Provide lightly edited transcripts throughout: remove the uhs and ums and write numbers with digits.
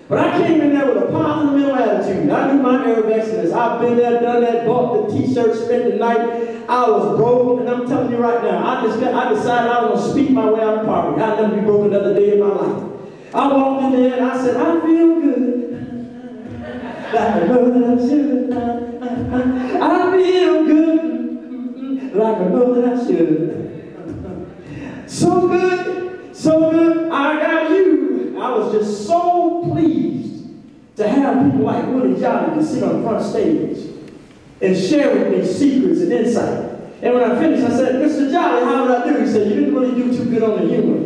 But I came in there with a positive mental attitude. I knew my area of excellence. I've been there, done that, bought the t-shirt, spent the night. I was broke, and I'm telling you right now, I decided I was going to speak my way out of poverty. I'll never be broke another day in my life. I walked in there and I said, I feel good. Like I know that I should. I feel good. Like I know that I should. So good, I got you. I was just so pleased to have people like Willie Jolly to sit on the front stage and share with me secrets and insight. And when I finished, I said, Mr. Jolly, how did I do? He said, you didn't really do too good on the humor.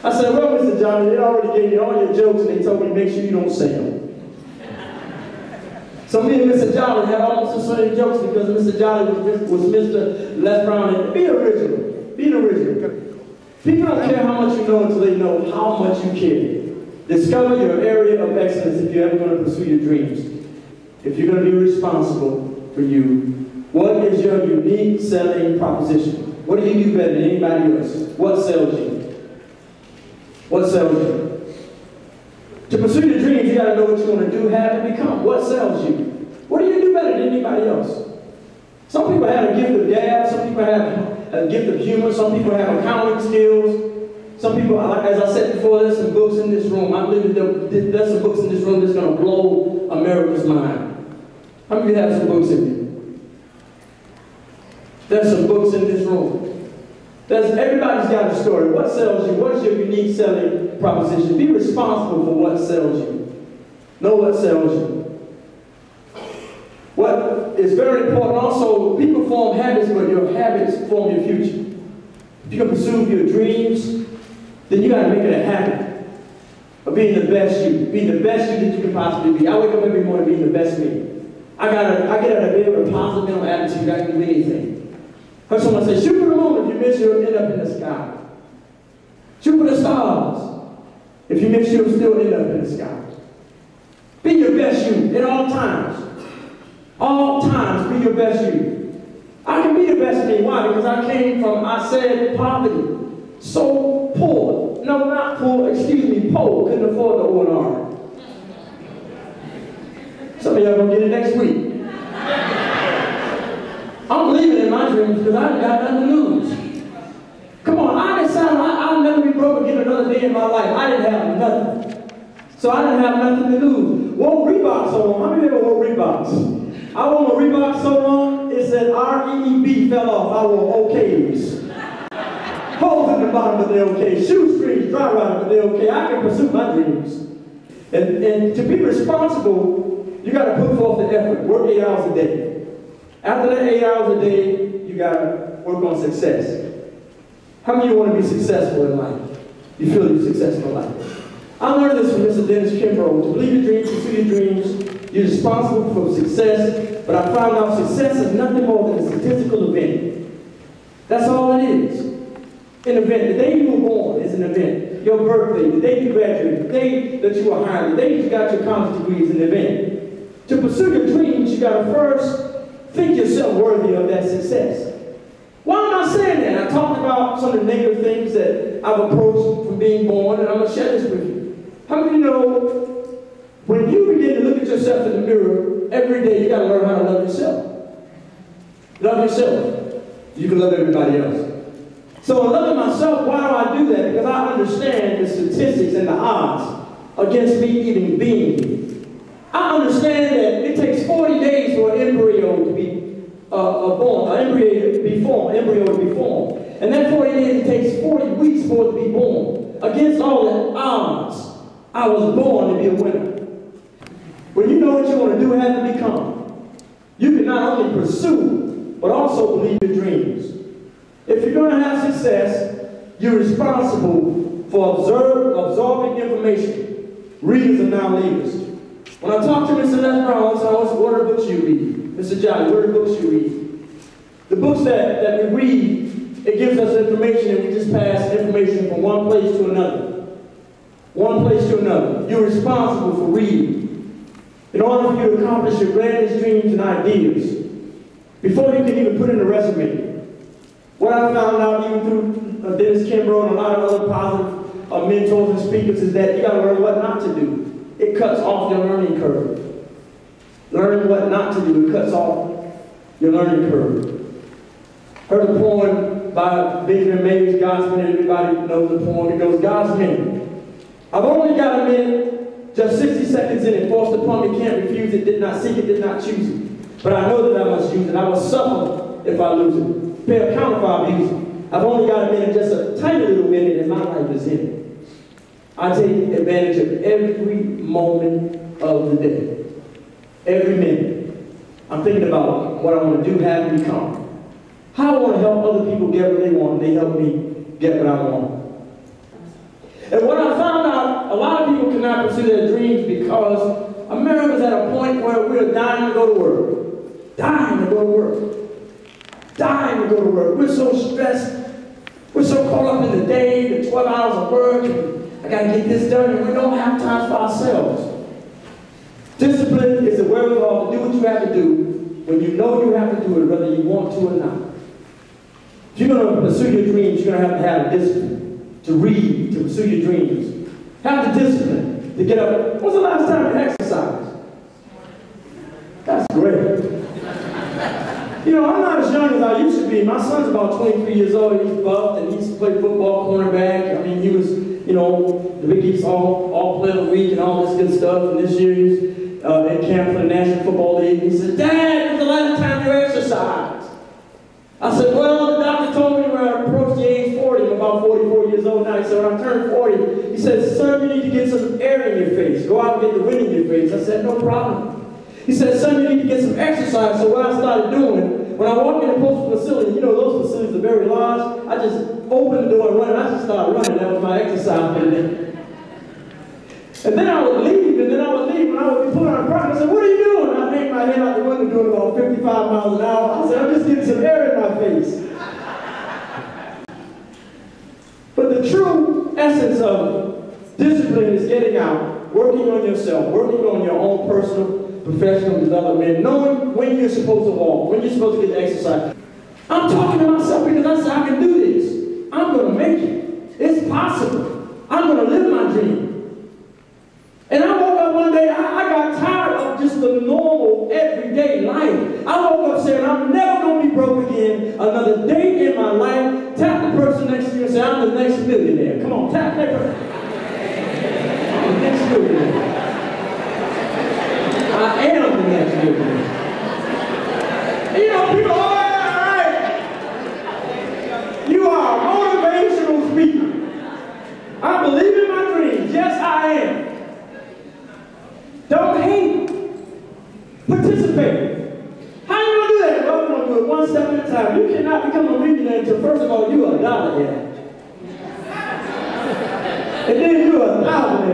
I said, well, Mr. Jolly, they already gave me all your jokes and they told me to make sure you don't say them. So me and Mr. Jolly had almost the same jokes because Mr. Jolly was Mr. Les Brown. And be original. Be original. People don't care how much you know until they know how much you care. Discover your area of excellence if you're ever going to pursue your dreams. If you're going to be responsible for you. What is your unique selling proposition? What do you do better than anybody else? What sells you? What sells you? To pursue your dreams, you got to know what you want to do, have, and become. What sells you? What do you do better than anybody else? Some people have a gift of gab. Some people have a gift of humor. Some people have accounting skills. Some people, as I said before, there's some books in this room. I believe that there's some books in this room that's going to blow America's mind. How many of you have some books in you? There's some books in this room. Everybody's got a story. What sells you? What's your unique selling proposition? Be responsible for what sells you. Know what sells you. What is very important also, people form habits, but your habits form your future. If you can pursue your dreams, then you got to make it a habit of being the best you. Being the best you that you can possibly be. I wake up every morning being the best me. I get out of bed with a positive mental attitude. I can do anything. Heard someone say, shoot for the moon. If you miss, you'll end up in the sky. Shoot for the stars. If you miss, you'll still end up in the sky. Be your best you at all times. All times, be your best you. I can be the best me. Why? Because I came from, I said, poverty. So poor. No, not poor. Excuse me, poor. Couldn't afford the O&R. Some of y'all gonna get it next week. I'm believing in my dreams because I got nothing to lose. Come on, I decided I'll never be broke again another day in my life. I didn't have nothing. So I didn't have nothing to lose. Wore Reebok so long. How many ever wore Reeboks? I wore my Reebok so long, it said R-E-E-B fell off. I wore OKs. Holes in the bottom, but they're okay. Shoestrings, dry rotted, but they're okay. I can pursue my dreams. And to be responsible, you got to put forth the effort. Work 8 hours a day. After that 8 hours a day, you got to work on success. How many of you want to be successful in life? You feel you're successful in life. I learned this from Mr. Dennis Kimbrough. To believe your dreams, pursue your dreams, you're responsible for success, but I found out success is nothing more than a statistical event. That's all it is. An event. The day you were born is an event. Your birthday, the day you graduated, the day that you were hired, the day you got your college degree is an event. To pursue your dreams, you got to first think yourself worthy of that success. Why am I saying that? I talked about some of the negative things that I've approached from being born, and I'm going to share this with you. How many of you know when you begin to look at yourself in the mirror every day, you got to learn how to love yourself. Love yourself. You can love everybody else. So in loving myself, why do I do that? Because I understand the statistics and the odds against me even being me. I understand that it takes 40 days for an embryo to be born, an embryo to be formed. And that 40 days, it takes 40 weeks for it to be born. Against all the odds, I was born to be a winner. When you know what you want to do, have to become, you can not only pursue, but also believe your dreams. If you're going to have success, you're responsible for absorbing information. Readers are now leaders. When I talk to Mr. Les Brown, I say, what are the books you read? Mr. Johnny, what are the books you read? The books that we read, it gives us information and we just pass information from one place to another. One place to another. You're responsible for reading. In order for you to accomplish your grandest dreams and ideas, before you can even put in a resume, what I found out even through Dennis Kimbrough and a lot of other positive mentors and speakers is that you got to learn what not to do. it cuts off your learning curve. Learning what not to do, it cuts off your learning curve. Heard a poem by Benjamin Mayer's God's Minute. Everybody knows the poem. It goes, God's Minute. I've only got a minute, just 60 seconds in it. Forced upon me, can't refuse it. Did not seek it, did not choose it. But I know that I must use it. I will suffer if I lose it. Pay account if I abuse it. I've only got a minute, just a tiny little minute, and my life is in it. I take advantage of every moment of the day. Every minute. I'm thinking about what I want to do, have, and become. How I want to help other people get what they want, and they help me get what I want. And what I found out, a lot of people cannot pursue their dreams because America's at a point where we're dying to go to work. Dying to go to work. Dying to go to work. We're so stressed. We're so caught up in the day, the 12 hours of work, and I got to get this done, and we don't have time for ourselves. Discipline is the wherewithal to do what you have to do when you know you have to do it, whether you want to or not. If you're going to pursue your dreams, you're going to have discipline to read, to pursue your dreams. Have the discipline to get up. When's the last time you exercised? That's great. You know, I'm not as young as I used to be. My son's about 23 years old. He's buffed, and he used to play football, cornerback. I mean, he was, you know, the Big East all player of the week and all this good stuff. And this year he's in camp for the National Football League. He said, Dad, when's the last time you exercised? I said, well, the doctor told me when I approached the age 40, I'm about 44 years old now. He said, when I turned 40, he said, son, you need to get some air in your face. Go out and get the wind in your face. I said, no problem. He said, son, you need to get some exercise. So what I started doing, when I walked in the postal facility, you know those facilities are very large, I just opened the door and ran. I just started running. That was my exercise for the day. And then I would leave, and I would be pulling on a product. I said, what are you doing? I hang my head out the window doing about 55 miles an hour. I said, I'm just getting some air in my face. But the true essence of discipline is getting out, working on yourself, working on your own personal, professional development, knowing when you're supposed to walk, when you're supposed to get exercise. I'm talking to myself because I said, I can do this. I'm going to make it. It's possible. I'm going to live my dream. And I woke up one day, I got tired of just the normal, everyday life. I woke up saying, I'm never going to be broke again. Another day in my life. Tap the person next to you and say, I'm the next millionaire. Come on, tap that person. I'm the next millionaire. I am the next millionaire. You know, people, all right. You are a motivational speaker. I believe in my dreams. Yes, I am. Don't hate. Participate. How you going to do that? Well, we're going to do it one step at a time. You cannot become a millionaire until, first of all, you're a $1,000. And then you're a $1,000.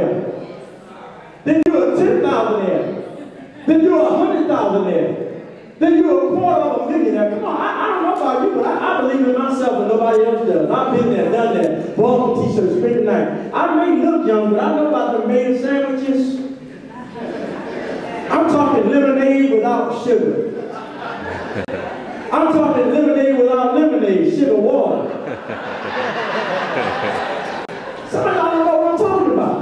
Then you're a $10,000. Then you're a $100,000. Then you're a $250,000. Come on, I don't know about you, but I believe in myself and nobody else does. I've been there, done that. Bought the t-shirts, spent the night. I may look young, but I know about the made sandwiches. I'm talking lemonade without sugar. I'm talking lemonade without lemonade, sugar water. Some of y'all don't know what I'm talking about.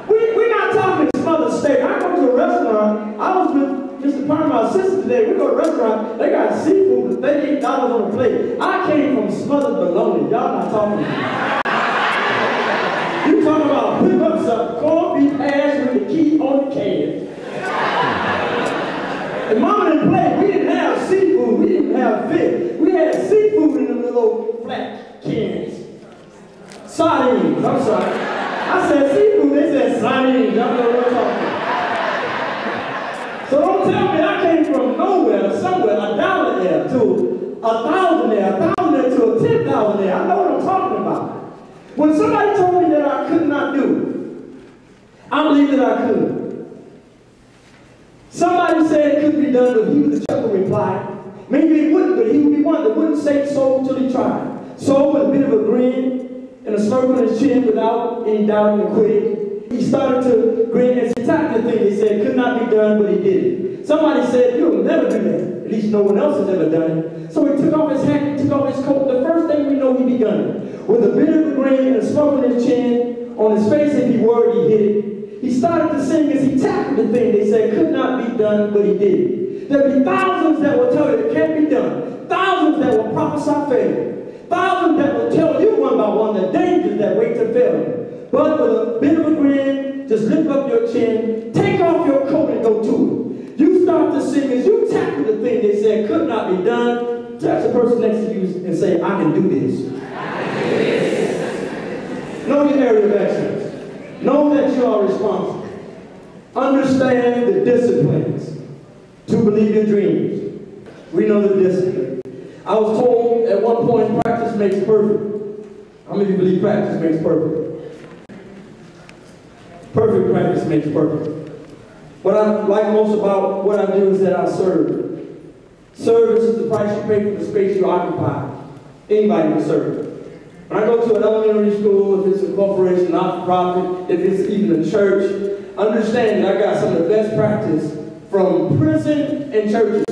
We're not talking smothered steak. I go to a restaurant. I was with Mr. Parker, my assistant today. We go to a restaurant. They got seafood for $38 on the plate. I came from smothered bologna. Y'all not talking about. You talking about pick up some corned beef hash with the key on the can. And Mama didn't play. We didn't have seafood. We didn't have fish. We had seafood in the little flat cans. Sardines. I'm sorry. I said seafood. They said sardines. Y'all know what I'm talking about. So don't tell me I came from nowhere to somewhere, $1 there to $1,000 there, $1,000 there to a $10,000 there. I know what I'm talking about. When somebody told me that I could not do it, I believe that I could. Somebody said it couldn't be done, but he was the chuckle reply. Maybe it wouldn't, but he would be one that wouldn't say so until he tried. So with a bit of a grin and a smirk on his chin without any doubt and quitting, he started to grin as he tapped the thing. He said it could not be done, but he did it. Somebody said, you'll never do that. At least no one else has ever done it. So he took off his hat, he took off his coat. The first thing we know, he begun it. With a bit of a grin and a smirk on his chin, on his face, if he were, he hit it. he started to sing as he tackled the thing they said could not be done, but he did it. There'll be thousands that will tell you it can't be done. Thousands that will prophesy failure. Thousands that will tell you one by one the dangers that wait to fail you. But with a bit of a grin, just lift up your chin, take off your coat and go to it. You start to sing as you tackle the thing they said could not be done. Touch the person next to you and say, I can do this. I can do this. Know your area of excellence. Know that you are responsible. Understand the disciplines to believe in dreams. We know the discipline. I was told at one point, practice makes perfect. How many of you believe practice makes perfect? Perfect practice makes perfect. What I like most about what I do is that I serve. Service is the price you pay for the space you occupy. Anybody can serve. When I go to an elementary school, if it's a corporation, not-for-profit, if it's even a church, understand that I got some of the best practice from prison and churches.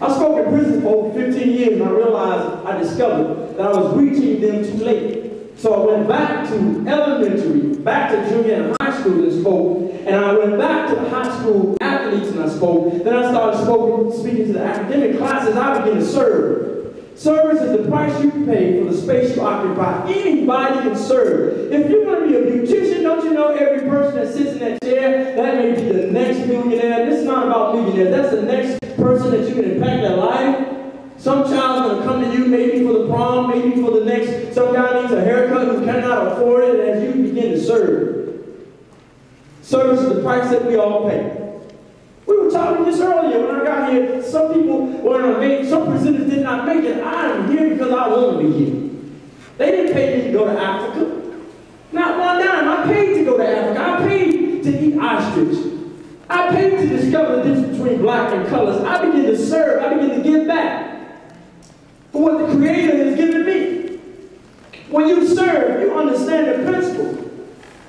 I spoke in prison for over 15 years and I discovered that I was reaching them too late. So I went back to elementary, back to junior and high school and spoke, and I went back to the high school athletes and I spoke. Then I started speaking to the academic classes. I began to serve. Service is the price you pay for the space you occupy. Anybody can serve. If you want to be a beautician, don't you know every person that sits in that chair, that may be the next millionaire. This is not about millionaires. That's the next person that you can impact their life. Some child's going to come to you maybe for the prom, maybe for the next. Some guy needs a haircut who cannot afford it, and as you begin to serve. Service is the price that we all pay. We were talking this earlier when I got here. Some people were made, some presenters did not make it. I am here because I want to be here. They didn't pay me to go to Africa. Not one dime. I paid to go to Africa. I paid to eat ostrich. I paid to discover the difference between black and colors. I began to serve. I began to give back for what the Creator has given me. When you serve, you understand the principle.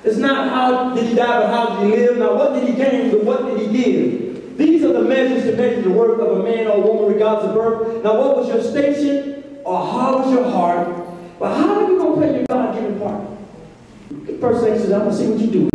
It's not how did he die, but how did he live. Now, what did he gain, but what did he give? These are the measures to measure the worth of a man or woman regardless of birth. Now, what was your station, or how was your heart? But how are you going to play your God-given part? The person says, I want to see what you do.